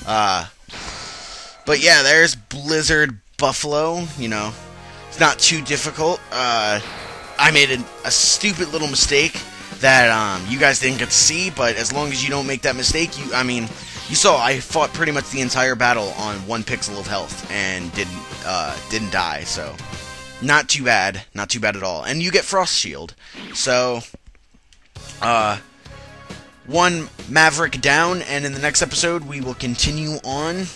Uh, but yeah, there's Blizzard Buffalo. You know, it's not too difficult. I made a stupid little mistake that you guys didn't get to see, but as long as you don't make that mistake, you saw I fought pretty much the entire battle on 1 pixel of health and didn't die, so not too bad at all. And you get Frost Shield, so 1 Maverick down, and in the next episode we will continue on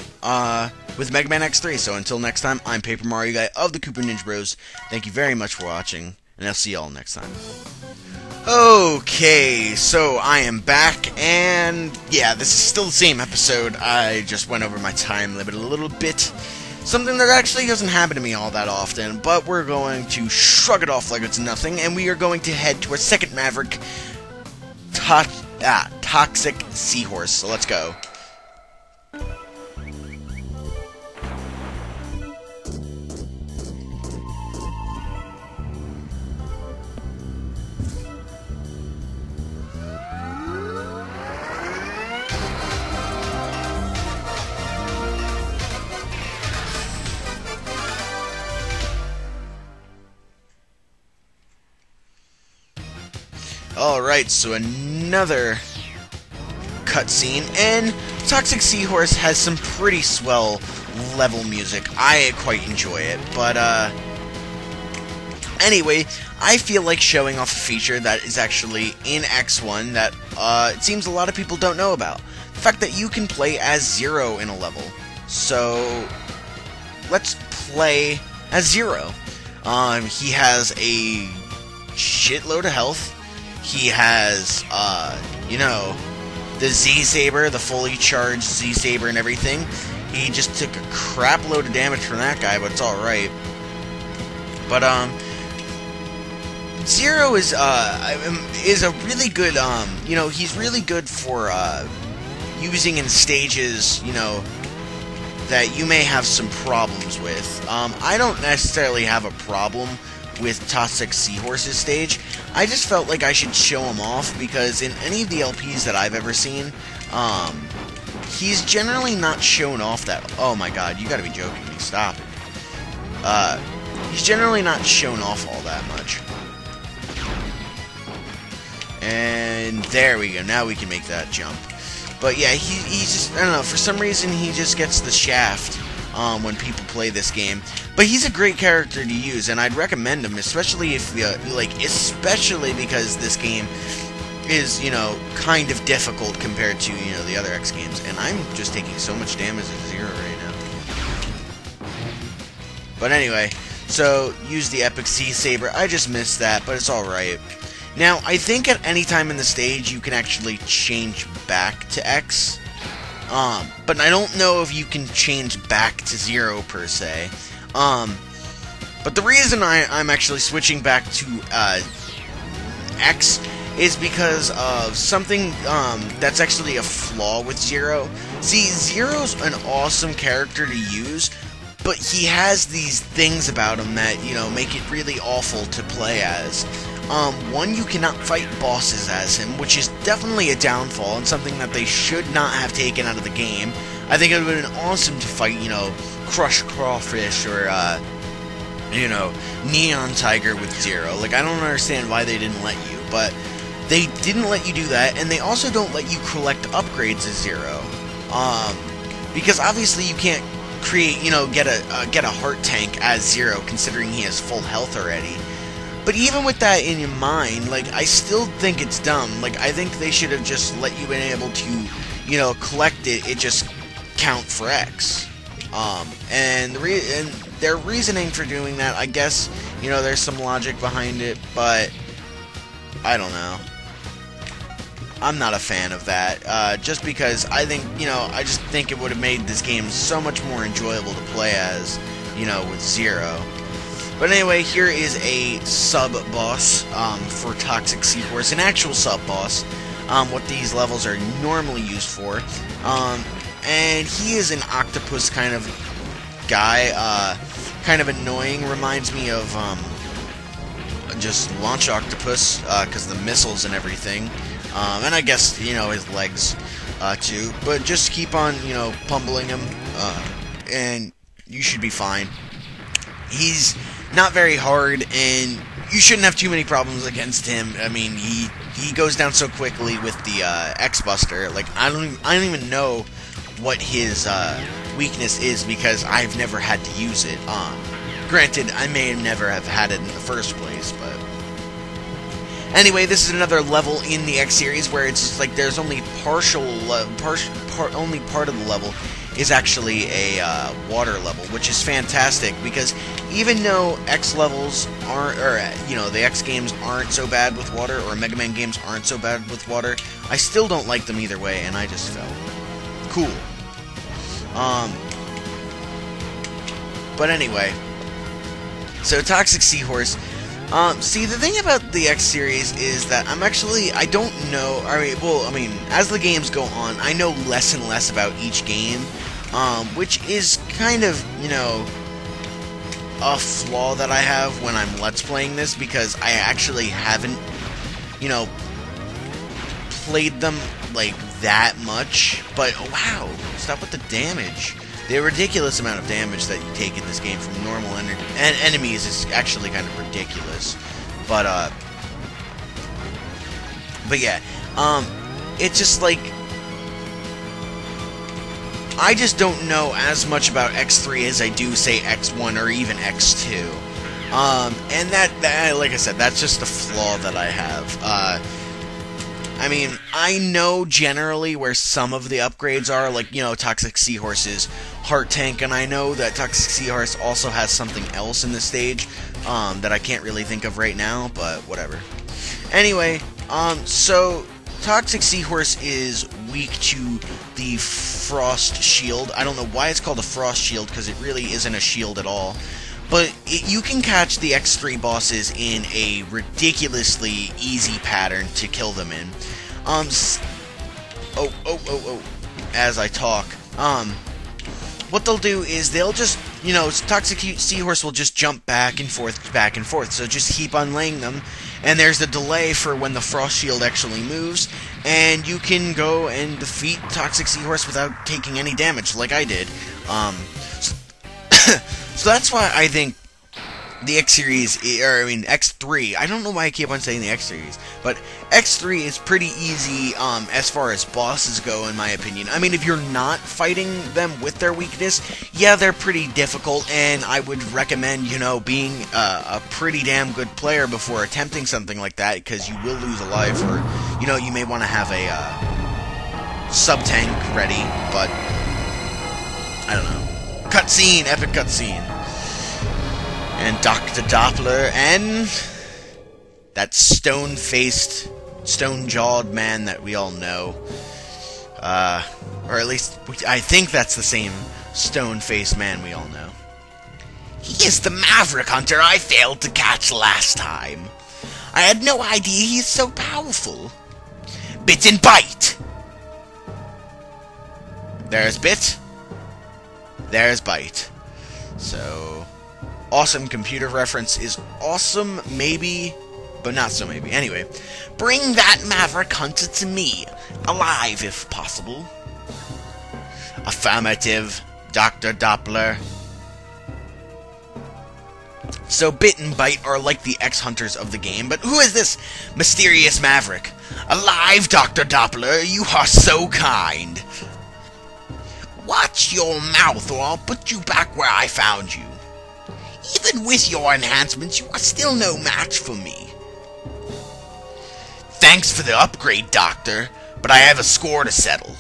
with Mega Man X3. So until next time, I'm Paper Mario Guy of the KoopaNinjaBros. Thank you very much for watching, and I'll see y'all next time. Okay, so I am back, and yeah, this is still the same episode. I just went over my time limit a little bit. Something that actually doesn't happen to me all that often, but we're going to shrug it off like it's nothing, and we are going to head to our second Maverick, Toxic Seahorse. So let's go. Alright, so another cutscene, and Toxic Seahorse has some pretty swell level music. I quite enjoy it, but anyway, I feel like showing off a feature that is actually in X1 that it seems a lot of people don't know about. The fact that you can play as Zero in a level. So let's play as Zero. He has a shitload of health. He has, you know, the Z-Saber, the fully charged Z-Saber and everything. He just took a crap load of damage from that guy, but it's alright. But, Zero is a really good, you know, he's really good for, using in stages, you know, that you may have some problems with. I don't necessarily have a problem with Toxic Seahorse's stage. I just felt like I should show him off, because in any of the LPs that I've ever seen, he's generally not shown off that... Oh my god, you gotta be joking me, stop it. He's generally not shown off all that much. And there we go, now we can make that jump. But yeah, he's just, I don't know, for some reason he just gets the shaft when people play this game. But he's a great character to use, and I'd recommend him, especially if especially because this game is, you know, kind of difficult compared to, you know, the other X games. And I'm just taking so much damage as Zero right now. But anyway, so use the Epic Z-Saber. I just missed that, but it's alright. Now, I think at any time in the stage you can actually change back to X. But I don't know if you can change back to Zero per se. But the reason I'm actually switching back to X is because of something that's actually a flaw with Zero. See, Zero's an awesome character to use, but he has these things about him that, you know, make it really awful to play as. One, you cannot fight bosses as him, which is definitely a downfall and something that they should not have taken out of the game. I think it would have been awesome to fight, you know, Crush Crawfish or, you know, Neon Tiger with Zero. Like, I don't understand why they didn't let you, but they didn't let you do that, and they also don't let you collect upgrades as Zero. Because obviously you can't create, you know, get a heart tank as Zero, considering he has full health already. But even with that in your mind, like, I still think it's dumb. Like, I think they should have just let you been able to, you know, collect it just count for X. And their reasoning for doing that, I guess, you know, there's some logic behind it, but I don't know. I'm not a fan of that, just because I think, you know, I just think it would have made this game so much more enjoyable to play as, you know, with Zero. But anyway, here is a sub-boss for Toxic Seahorse, an actual sub-boss, what these levels are normally used for. And he is an octopus kind of guy, kind of annoying, reminds me of just Launch Octopus, because the missiles and everything. And I guess, you know, his legs. too. But just keep on, you know, pummeling him, and you should be fine. He's not very hard, and you shouldn't have too many problems against him. I mean, he goes down so quickly with the X-Buster. Like, I don't even know what his weakness is because I've never had to use it. Granted, I may never have had it in the first place, but anyway, this is another level in the X series where it's just like there's only only part of the level is actually a water level, which is fantastic because even though X levels aren't, or you know, the X games aren't so bad with water, or Mega Man games aren't so bad with water, I still don't like them either way, and I just fell. Cool. But anyway, so Toxic Seahorse. See, the thing about the X series is that I don't know, I mean, as the games go on, I know less and less about each game, which is kind of, you know, a flaw that I have when I'm Let's Playing this, because I actually haven't, you know, played them, like, that much, but, oh, wow, stop with the damage. The ridiculous amount of damage that you take in this game from normal enemies is actually kind of ridiculous. But yeah, it's just like, I just don't know as much about X3 as I do, say, X1 or even X2. And that, like I said, that's just a flaw that I have. I mean, I know generally where some of the upgrades are, like, you know, Toxic Seahorse's Heart Tank, and I know that Toxic Seahorse also has something else in this stage that I can't really think of right now, but whatever. Anyway, so Toxic Seahorse is weak to the Frost Shield. I don't know why it's called a Frost Shield, because it really isn't a shield at all. But you can catch the X3 bosses in a ridiculously easy pattern to kill them in. As I talk. What they'll do is they'll just, you know, Toxic Seahorse will just jump back and forth. So just keep on laying them. And there's a delay for when the Frost Shield actually moves. And you can go and defeat Toxic Seahorse without taking any damage, like I did. So that's why I think the X series, or I mean X3, I don't know why I keep on saying the X series, but X3 is pretty easy as far as bosses go, in my opinion. I mean, if you're not fighting them with their weakness, yeah, they're pretty difficult, and I would recommend, you know, being a pretty damn good player before attempting something like that, because you will lose a life, or, you know, you may want to have a sub-tank ready, but I don't know. Cutscene! Epic cutscene. And Dr. Doppler and that stone-faced, stone-jawed man that we all know. Or at least, I think that's the same stone-faced man we all know. He is the Maverick Hunter I failed to catch last time. I had no idea he is so powerful. Bit and bite! There's Bit. There's Bite. So, awesome computer reference is awesome, maybe, but not so maybe. Anyway, bring that Maverick Hunter to me, alive if possible. Affirmative, Dr. Doppler. So Bit and Bite are like the X-Hunters of the game, but who is this mysterious Maverick? Alive, Dr. Doppler, you are so kind. Watch your mouth, or I'll put you back where I found you. Even with your enhancements, you are still no match for me. Thanks for the upgrade, Doctor, but I have a score to settle.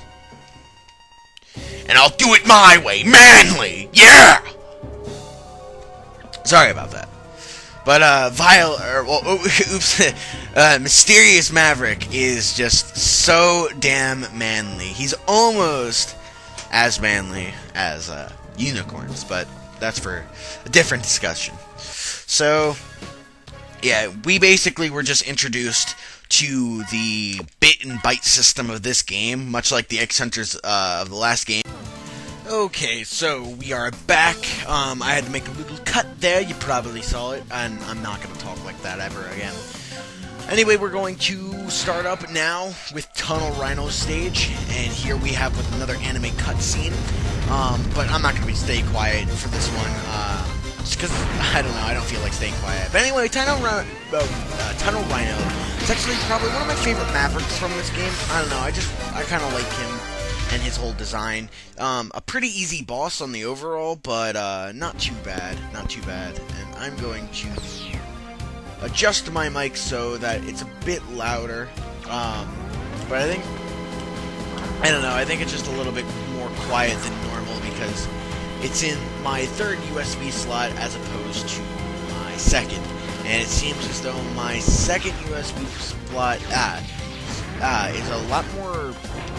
And I'll do it my way, manly! Yeah! Sorry about that. But, Mysterious Maverick is just so damn manly. He's almost as manly as unicorns, but that's for a different discussion. So, yeah, we basically were just introduced to the bit and bite system of this game, much like the X-Hunters of the last game. Okay, so we are back. I had to make a little cut there, you probably saw it, and I'm not going to talk like that ever again. Anyway, we're going to start up now with Tunnel Rhino's stage, and here we have with another anime cutscene. But I'm not going to be staying quiet for this one, just because, I don't know, I don't feel like staying quiet. But anyway, Tunnel Rhino is actually probably one of my favorite Mavericks from this game. I don't know, I kind of like him and his whole design. A pretty easy boss on the overall, but not too bad, And I'm going to adjust my mic so that it's a bit louder. But I think it's just a little bit more quiet than normal because it's in my third USB slot as opposed to my second. And it seems as though my second USB slot is a lot more,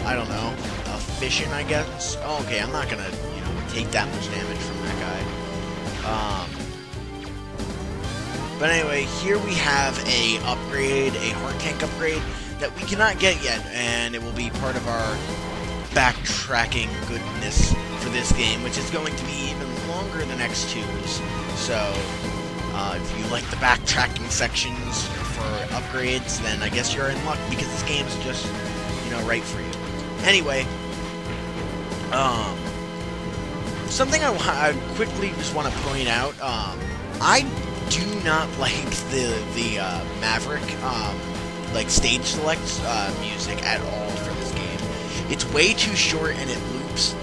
I don't know, efficient, I guess. Oh, okay, I'm not gonna, take that much damage from that guy. But anyway, here we have a heart tank upgrade that we cannot get yet, and it will be part of our backtracking goodness for this game, which is going to be even longer than X2's. So, if you like the backtracking sections for upgrades, then I guess you're in luck, because this game's just, right for you. Anyway, something I quickly just want to point out, I do not like the Maverick, stage select music at all for this game. It's way too short and it loops,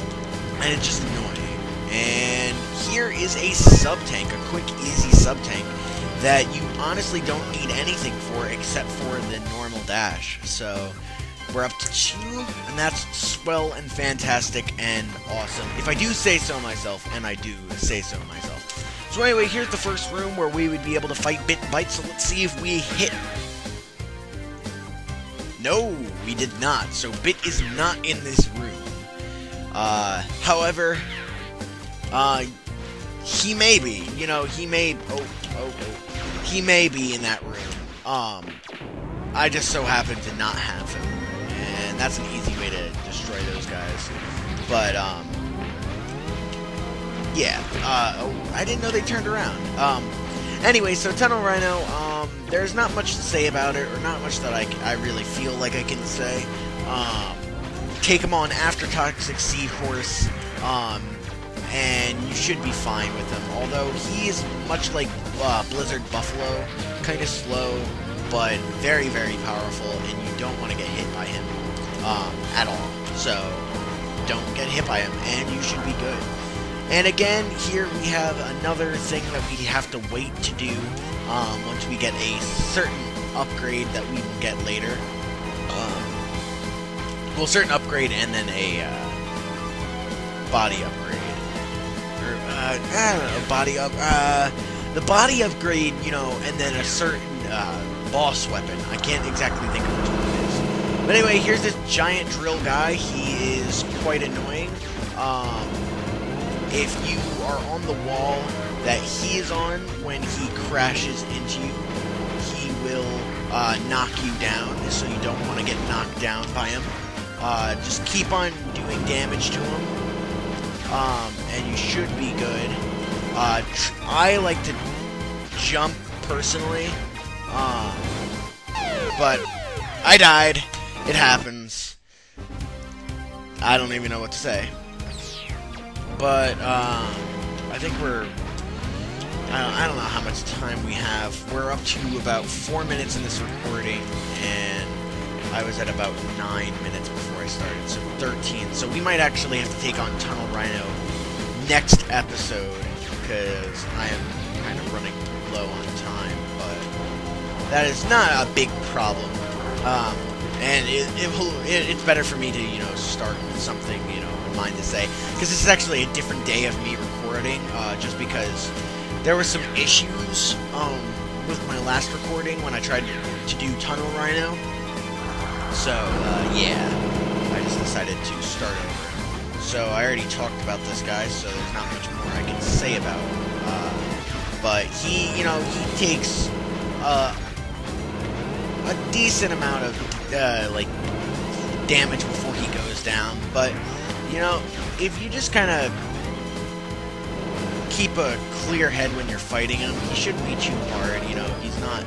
and it's just annoying. And here is a sub-tank, a quick, easy sub-tank that you honestly don't need anything for except for the normal dash. So, we're up to 2, and that's swell and fantastic and awesome. If I do say so myself, and I do say so myself. So anyway, here's the first room where we would be able to fight Bit and Bite, so let's see if we hit. No, we did not. So Bit is not in this room. However, he may be. He may be in that room. I just so happen to not have him. And that's an easy way to destroy those guys. But, yeah. I didn't know they turned around. Anyway, so Tunnel Rhino, there's not much to say about it, or not much that I really feel like I can say. Take him on after Toxic Seahorse, and you should be fine with him. Although he is much like Blizzard Buffalo, kind of slow, but very, very powerful, and you don't want to get hit by him at all. So don't get hit by him, and you should be good. And again, here we have another thing that we have to wait to do once we get a certain upgrade that we will get later. Well, certain upgrade and then a body upgrade. Or, I don't know, body up. The body upgrade, and then a certain boss weapon. I can't exactly think of which one it is. But anyway, here's this giant drill guy. He is quite annoying. If you are on the wall that he is on when he crashes into you, he will knock you down, so you don't want to get knocked down by him. Just keep on doing damage to him, and you should be good. I like to jump, personally, but I died. It happens. I don't even know what to say. But, I think I don't know how much time we have. We're up to about 4 minutes in this recording, and I was at about 9 minutes before I started, so 13. So we might actually have to take on Tunnel Rhino next episode, because I am kind of running low on time, but that is not a big problem. And it's better for me to, start with something, in mind to say, because this is actually a different day of me recording, just because there were some issues, with my last recording when I tried to do Tunnel Rhino, so, yeah, I just decided to start over. So, I already talked about this guy, so there's not much more I can say about him, but he, he takes, a decent amount of, damage before he goes down, but, if you just kind of keep a clear head when you're fighting him. He should beat you hard, you know, he's not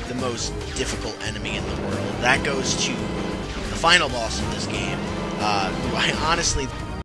the most difficult enemy in the world. That goes to the final boss of this game, who I honestly